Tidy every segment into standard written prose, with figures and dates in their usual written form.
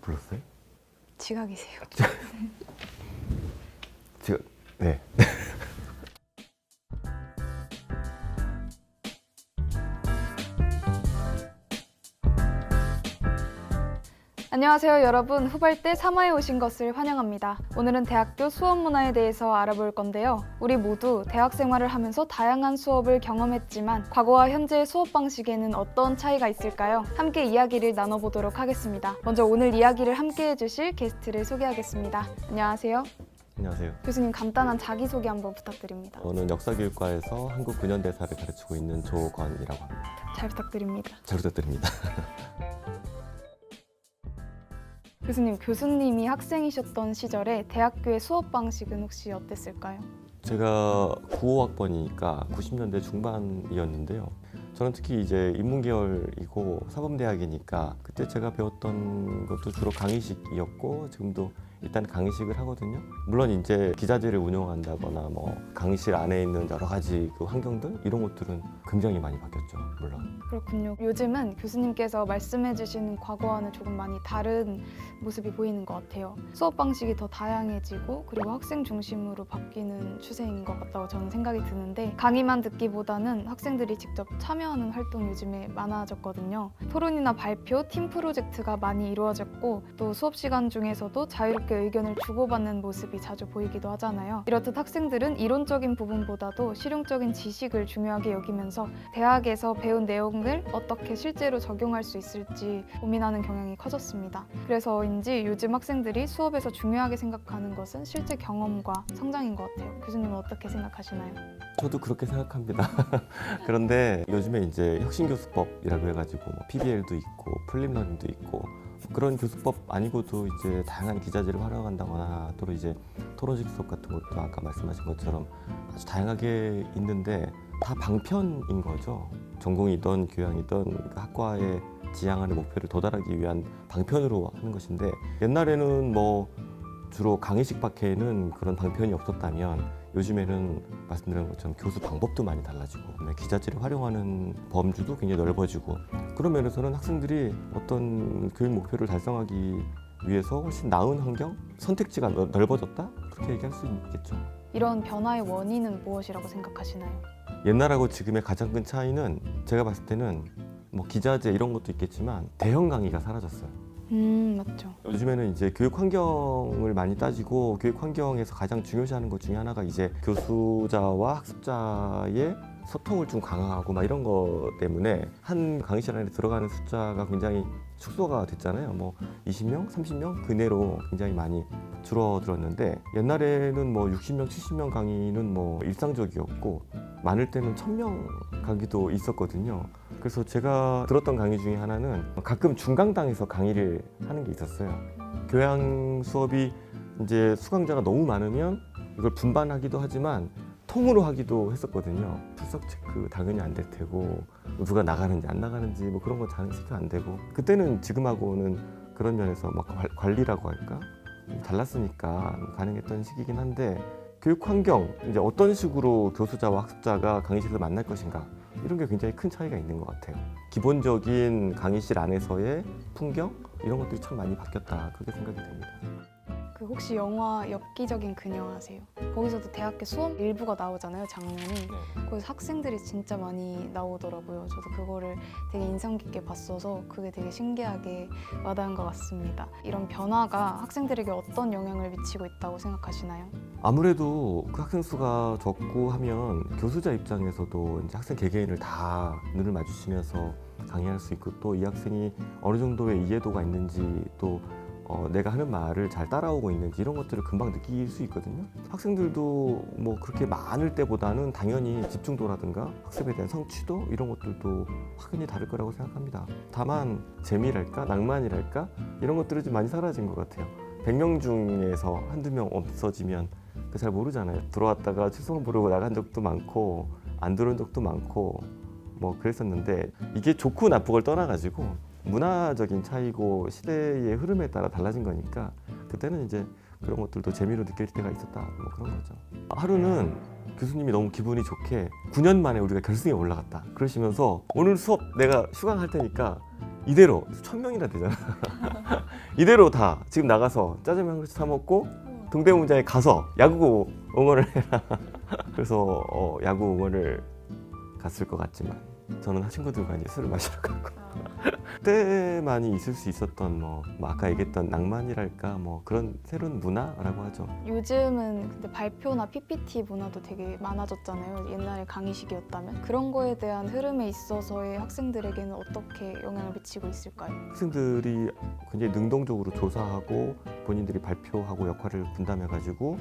불렀어요? 지각이세요. 제가 네. 안녕하세요 여러분, 후발대 3화에 오신 것을 환영합니다. 오늘은 대학교 수업 문화에 대해서 알아볼 건데요. 우리 모두 대학 생활을 하면서 다양한 수업을 경험했지만 과거와 현재의 수업 방식에는 어떤 차이가 있을까요? 함께 이야기를 나눠보도록 하겠습니다. 먼저 오늘 이야기를 함께 해주실 게스트를 소개하겠습니다. 안녕하세요. 안녕하세요. 교수님 간단한 자기소개 한번 부탁드립니다. 저는 역사교육과에서 한국 근현대사를 가르치고 있는 조건이라고 합니다. 잘 부탁드립니다. 잘 부탁드립니다. 교수님이 학생이셨던 시절에 대학교의 수업 방식은 혹시 어땠을까요? 제가 95학번이니까 90년대 중반이었는데요. 저는 특히 이제 인문계열이고 사범대학이니까 그때 제가 배웠던 것도 주로 강의식이었고 지금도 일단 강의식을 하거든요. 물론 이제 기자재를 운영한다거나 뭐 강의실 안에 있는 여러 가지 그 환경들 이런 것들은 굉장히 많이 바뀌었죠. 물론. 그렇군요. 요즘은 교수님께서 말씀해 주시는 과거와는 조금 많이 다른 모습이 보이는 것 같아요. 수업 방식이 더 다양해지고 그리고 학생 중심으로 바뀌는 추세인 것 같다고 저는 생각이 드는데 강의만 듣기보다는 학생들이 직접 참여하는 활동이 요즘에 많아졌거든요. 토론이나 발표, 팀 프로젝트가 많이 이루어졌고 또 수업 시간 중에서도 자유롭게 의견을 주고받는 모습이 자주 보이기도 하잖아요. 이렇듯 학생들은 이론적인 부분보다도 실용적인 지식을 중요하게 여기면서 대학에서 배운 내용을 어떻게 실제로 적용할 수 있을지 고민하는 경향이 커졌습니다. 그래서인지 요즘 학생들이 수업에서 중요하게 생각하는 것은 실제 경험과 성장인 것 같아요. 교수님은 어떻게 생각하시나요? 저도 그렇게 생각합니다. 그런데 요즘에 이제 혁신교수법이라고 해가지고 뭐 PBL도 있고 플립러닝도 있고 그런 교수법 아니고도 이제 다양한 기자재를 활용한다거나 또 이제 토론식 수업 같은 것도 아까 말씀하신 것처럼 아주 다양하게 있는데 다 방편인 거죠. 전공이든 교양이든 그 학과의 지향하는 목표를 도달하기 위한 방편으로 하는 것인데 옛날에는 뭐 주로 강의식 밖에는 그런 방편이 없었다면 요즘에는 말씀드린 것처럼 교수 방법도 많이 달라지고 기자재를 활용하는 범주도 굉장히 넓어지고 그런 면에서는 학생들이 어떤 교육 목표를 달성하기 위해서 훨씬 나은 환경, 선택지가 넓어졌다? 그렇게 얘기할 수 있겠죠. 이런 변화의 원인은 무엇이라고 생각하시나요? 옛날하고 지금의 가장 큰 차이는 제가 봤을 때는 뭐 기자재 이런 것도 있겠지만 대형 강의가 사라졌어요. 맞죠. 요즘에는 이제 교육 환경을 많이 따지고 교육 환경에서 가장 중요시하는 것 중에 하나가 이제 교수자와 학습자의 소통을 좀 강화하고 막 이런 거 때문에 한 강의실 안에 들어가는 숫자가 굉장히 축소가 됐잖아요. 뭐 20명, 30명 그 내로 굉장히 많이 줄어들었는데 옛날에는 뭐 60명, 70명 강의는 뭐 일상적이었고 많을 때는 1000명 강의도 있었거든요. 그래서 제가 들었던 강의 중에 하나는 가끔 중강당에서 강의를 하는 게 있었어요. 교양 수업이 이제 수강자가 너무 많으면 이걸 분반하기도 하지만 통으로 하기도 했었거든요. 출석 체크 당연히 안 될 테고 누가 나가는지 안 나가는지 뭐 그런 거 잘 체크 안 되고 그때는 지금하고는 그런 면에서 막 관리라고 할까? 달랐으니까 가능했던 시기긴 한데 교육 환경, 이제 어떤 식으로 교수자와 학습자가 강의실에서 만날 것인가 이런 게 굉장히 큰 차이가 있는 것 같아요. 기본적인 강의실 안에서의 풍경 이런 것들이 참 많이 바뀌었다 그렇게 생각이 됩니다. 혹시 영화 엽기적인 그녀 아세요? 거기서도 대학교 수업 일부가 나오잖아요, 장면이. 거기서 학생들이 진짜 많이 나오더라고요. 저도 그거를 되게 인상 깊게 봤어서 그게 되게 신기하게 와닿은 것 같습니다. 이런 변화가 학생들에게 어떤 영향을 미치고 있다고 생각하시나요? 아무래도 그 학생 수가 적고 하면 교수자 입장에서도 이제 학생 개개인을 다 눈을 마주치면서 강의할 수 있고 또 이 학생이 어느 정도의 이해도가 있는지 또 내가 하는 말을 잘 따라오고 있는지 이런 것들을 금방 느낄 수 있거든요. 학생들도 뭐 그렇게 많을 때보다는 당연히 집중도라든가 학습에 대한 성취도 이런 것들도 확연히 다를 거라고 생각합니다. 다만 재미랄까 낭만이랄까 이런 것들이 좀 많이 사라진 것 같아요. 100명 중에서 한두 명 없어지면 잘 모르잖아요. 들어왔다가 출석 부르고 나간 적도 많고 안 들어온 적도 많고 뭐 그랬었는데 이게 좋고 나쁘고를 떠나가지고 문화적인 차이고 시대의 흐름에 따라 달라진 거니까 그때는 이제 그런 것들도 재미로 느낄 때가 있었다 뭐 그런 거죠. 하루는 교수님이 너무 기분이 좋게 9년 만에 우리가 결승에 올라갔다 그러시면서 오늘 수업 내가 휴강할 테니까 이대로 1000명이나 되잖아. 이대로 다 지금 나가서 짜장면 한 그릇 사 먹고 동대문장에 가서 야구 응원을 해라. 그래서 야구 응원을 갔을 것 같지만 저는 친구들과 이제 술을 마시러 가고 그때만이 있을 수 있었던 뭐 아까 얘기했던 낭만이랄까 뭐 그런 새로운 문화라고 하죠. 요즘은 근데 발표나 PPT 문화도 되게 많아졌잖아요. 옛날에 강의식이었다면 그런 거에 대한 흐름에 있어서의 학생들에게는 어떻게 영향을 미치고 있을까요? 학생들이 굉장히 능동적으로 조사하고 본인들이 발표하고 역할을 분담해가지고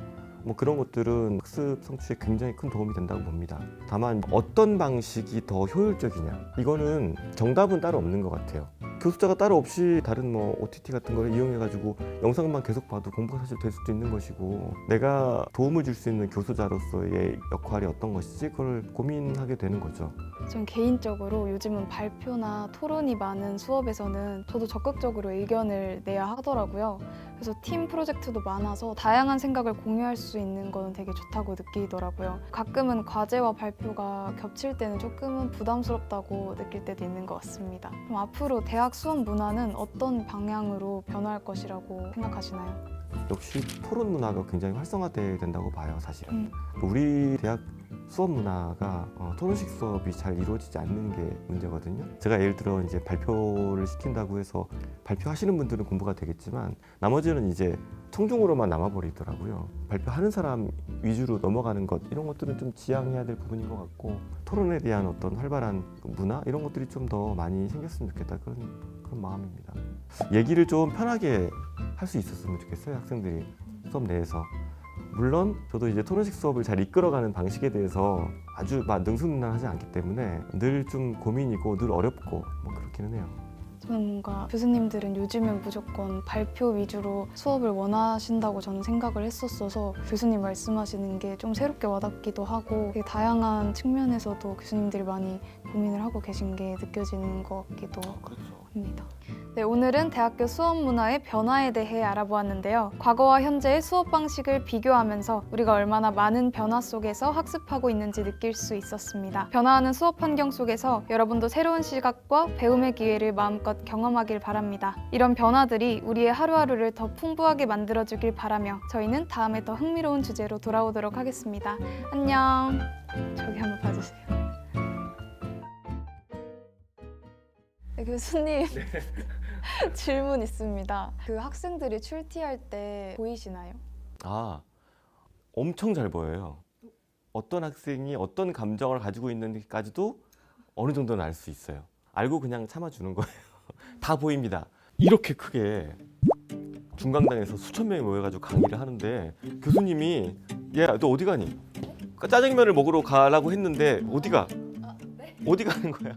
뭐 그런 것들은 학습 성취에 굉장히 큰 도움이 된다고 봅니다. 다만 어떤 방식이 더 효율적이냐 이거는 정답은 따로 없는 것 같아요. 교수자가 따로 없이 다른 뭐 OTT 같은 걸 이용해가지고 영상만 계속 봐도 공부가 사실 될 수도 있는 것이고 내가 도움을 줄 수 있는 교수자로서의 역할이 어떤 것이지 그걸 고민하게 되는 거죠. 전 개인적으로 요즘은 발표나 토론이 많은 수업에서는 저도 적극적으로 의견을 내야 하더라고요. 그래서 팀 프로젝트도 많아서 다양한 생각을 공유할 수 있는 거는 되게 좋다고 느끼더라고요. 가끔은 과제와 발표가 겹칠 때는 조금은 부담스럽다고 느낄 때도 있는 것 같습니다. 그럼 앞으로 대학 수업 문화는 어떤 방향으로 변화할 것이라고 생각하시나요? 역시 토론 문화가 굉장히 활성화돼야 된다고 봐요, 사실은. 우리 대학 수업 문화가 토론식 수업이 잘 이루어지지 않는 게 문제거든요. 제가 예를 들어 이제 발표를 시킨다고 해서 발표하시는 분들은 공부가 되겠지만 나머지는 이제 청중으로만 남아버리더라고요. 발표하는 사람 위주로 넘어가는 것 이런 것들은 좀 지양해야 될 부분인 것 같고 토론에 대한 어떤 활발한 문화 이런 것들이 좀 더 많이 생겼으면 좋겠다 그런 마음입니다. 얘기를 좀 편하게 할 수 있었으면 좋겠어요, 학생들이 수업 내에서. 물론 저도 이제 토론식 수업을 잘 이끌어가는 방식에 대해서 아주 막 능수능란하지 않기 때문에 늘 좀 고민이고 늘 어렵고 뭐 그렇기는 해요. 저는 뭔가 교수님들은 요즘은 무조건 발표 위주로 수업을 원하신다고 저는 생각을 했었어서 교수님 말씀하시는 게 좀 새롭게 와닿기도 하고 되게 다양한 측면에서도 교수님들이 많이 고민을 하고 계신 게 느껴지는 것 같기도 합니다. 네, 오늘은 대학교 수업 문화의 변화에 대해 알아보았는데요. 과거와 현재의 수업 방식을 비교하면서 우리가 얼마나 많은 변화 속에서 학습하고 있는지 느낄 수 있었습니다. 변화하는 수업 환경 속에서 여러분도 새로운 시각과 배움의 기회를 마음껏 경험하길 바랍니다. 이런 변화들이 우리의 하루하루를 더 풍부하게 만들어주길 바라며 저희는 다음에 더 흥미로운 주제로 돌아오도록 하겠습니다. 안녕. 저기 한번 봐주세요. 네, 교수님. 질문 있습니다. 그 학생들이 출티할 때 보이시나요? 아, 엄청 잘 보여요. 어떤 학생이 어떤 감정을 가지고 있는지까지도 어느 정도는 알 수 있어요. 알고 그냥 참아주는 거예요. 다 보입니다. 이렇게 크게 중강당에서 수천 명이 모여가지고 강의를 하는데 교수님이 야, 너 어디 가니? 짜장면을 먹으러 가라고 했는데 어디 가? 어디 가는 거야?